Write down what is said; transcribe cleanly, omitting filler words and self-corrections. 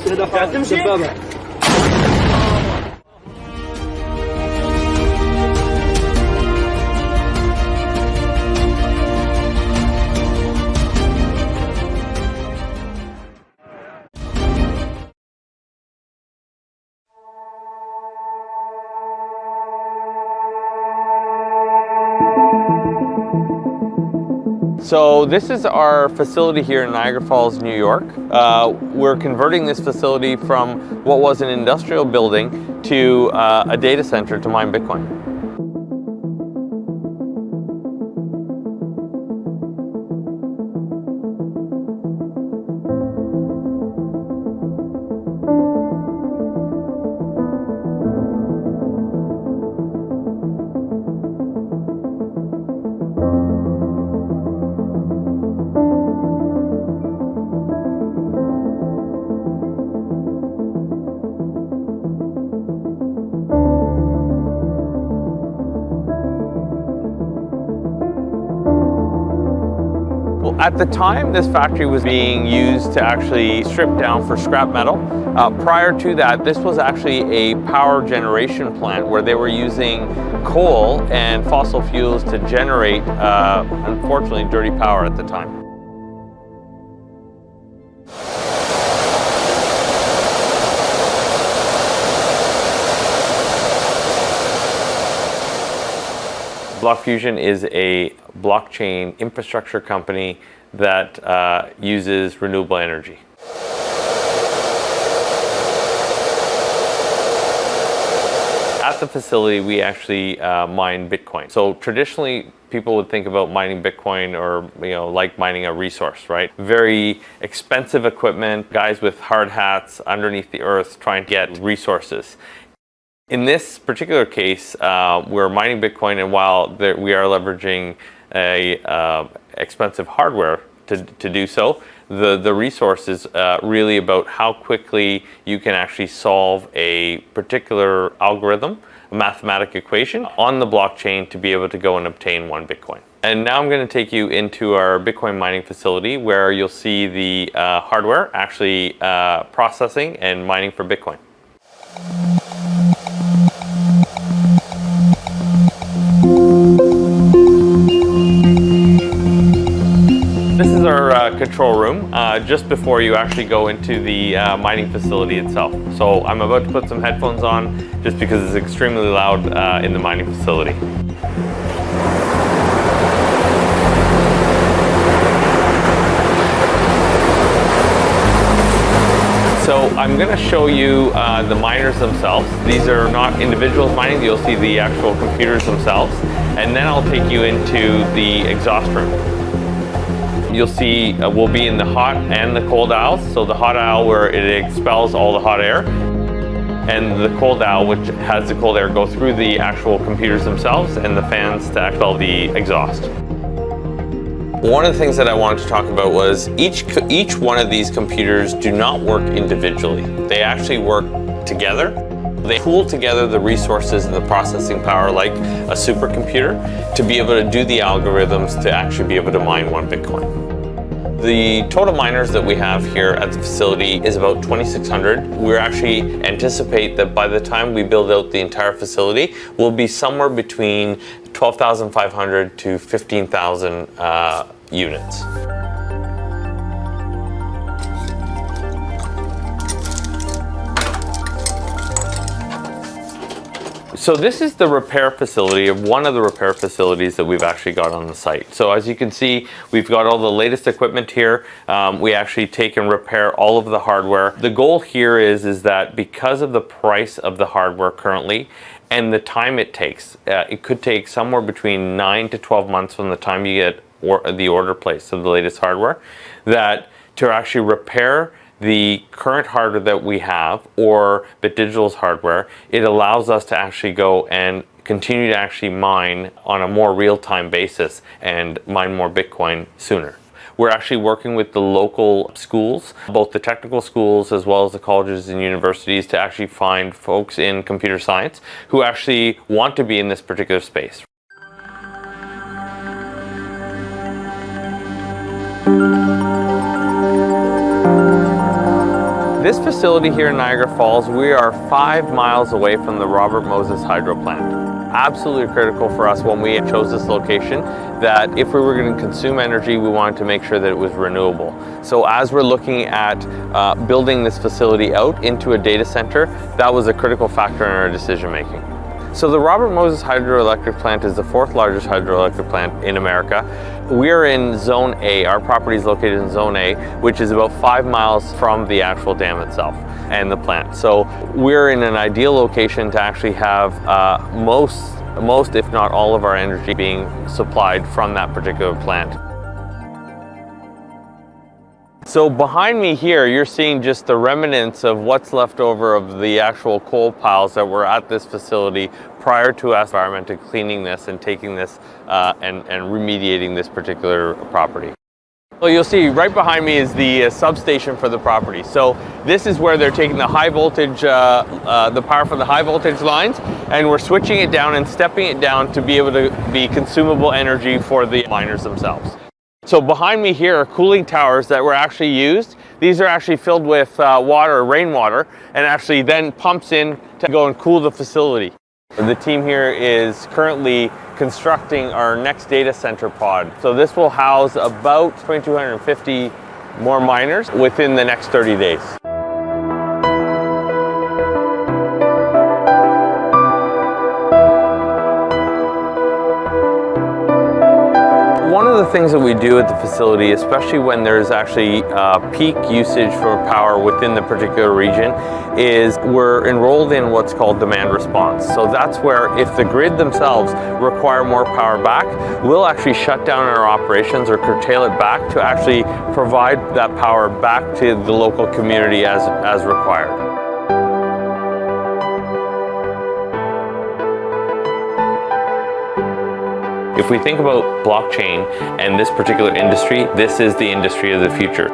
تمشي؟ So this is our facility here in Niagara Falls, New York. We're converting this facility from what was an industrial building to a data center to mine Bitcoin. At the time, this factory was being used to actually strip down for scrap metal. Prior to that, this was actually a power generation plant where they were using coal and fossil fuels to generate, unfortunately, dirty power at the time. Block Fusion is a blockchain infrastructure company that uses renewable energy. At the facility, we actually mine Bitcoin. So traditionally, people would think about mining Bitcoin or like mining a resource, right? Very expensive equipment, guys with hard hats underneath the earth trying to get resources. In this particular case, we're mining Bitcoin, and while we are leveraging a expensive hardware to do so, the resource is really about how quickly you can actually solve a particular algorithm, a mathematical equation on the blockchain to be able to go and obtain 1 Bitcoin. And now I'm going to take you into our Bitcoin mining facility where you'll see the hardware actually processing and mining for Bitcoin. This is our control room, just before you actually go into the mining facility itself. So I'm about to put some headphones on just because it's extremely loud in the mining facility. So I'm going to show you the miners themselves. These are not individuals mining, you'll see the actual computers themselves. And then I'll take you into the exhaust room. You'll see we'll be in the hot and the cold aisles. So the hot aisle where it expels all the hot air, and the cold aisle which has the cold air go through the actual computers themselves and the fans to expel the exhaust. One of the things that I wanted to talk about was each one of these computers do not work individually. They actually work together. They pool together the resources and the processing power like a supercomputer to be able to do the algorithms to actually be able to mine 1 Bitcoin. The total miners that we have here at the facility is about 2,600. We actually anticipate that by the time we build out the entire facility, we'll be somewhere between 12,500 to 15,000 units. So this is the repair facility of one of the repair facilities that we've actually got on the site. So as you can see, we've got all the latest equipment here. We actually take and repair all of the hardware. The goal here is that because of the price of the hardware currently and the time it takes, it could take somewhere between 9 to 12 months from the time you get the order placed of the latest hardware, that to actually repair the current hardware that we have or Bit Digital's hardware, it allows us to actually go and continue to actually mine on a more real-time basis and mine more Bitcoin sooner. We're actually working with the local schools, both the technical schools as well as the colleges and universities, to actually find folks in computer science who actually want to be in this particular space. This facility here in Niagara Falls, we are 5 miles away from the Robert Moses hydro plant. Absolutely critical for us when we chose this location that if we were going to consume energy, we wanted to make sure that it was renewable. So as we're looking at building this facility out into a data center, that was a critical factor in our decision making. So the Robert Moses hydroelectric plant is the 4th largest hydroelectric plant in America. We're in Zone A. Our property is located in Zone A, which is about 5 miles from the actual dam itself and the plant. So we're in an ideal location to actually have most, if not all, of our energy being supplied from that particular plant. So behind me here, you're seeing just the remnants of what's left over of the actual coal piles that were at this facility prior to us environmentally cleaning this and taking this and remediating this particular property. So you'll see right behind me is the substation for the property. So this is where they're taking the high voltage, the power from the high voltage lines, and we're switching it down and stepping it down to be able to be consumable energy for the miners themselves. So behind me here are cooling towers that were actually used. These are actually filled with water, rainwater, and actually then pumps in to go and cool the facility. The team here is currently constructing our next data center pod. So this will house about 2,250 more miners within the next 30 days. One of the things that we do at the facility, especially when there's actually peak usage for power within the particular region, is we're enrolled in what's called demand response. So that's where if the grid themselves require more power back, we'll actually shut down our operations or curtail it back to actually provide that power back to the local community as required. If we think about blockchain and this particular industry, this is the industry of the future.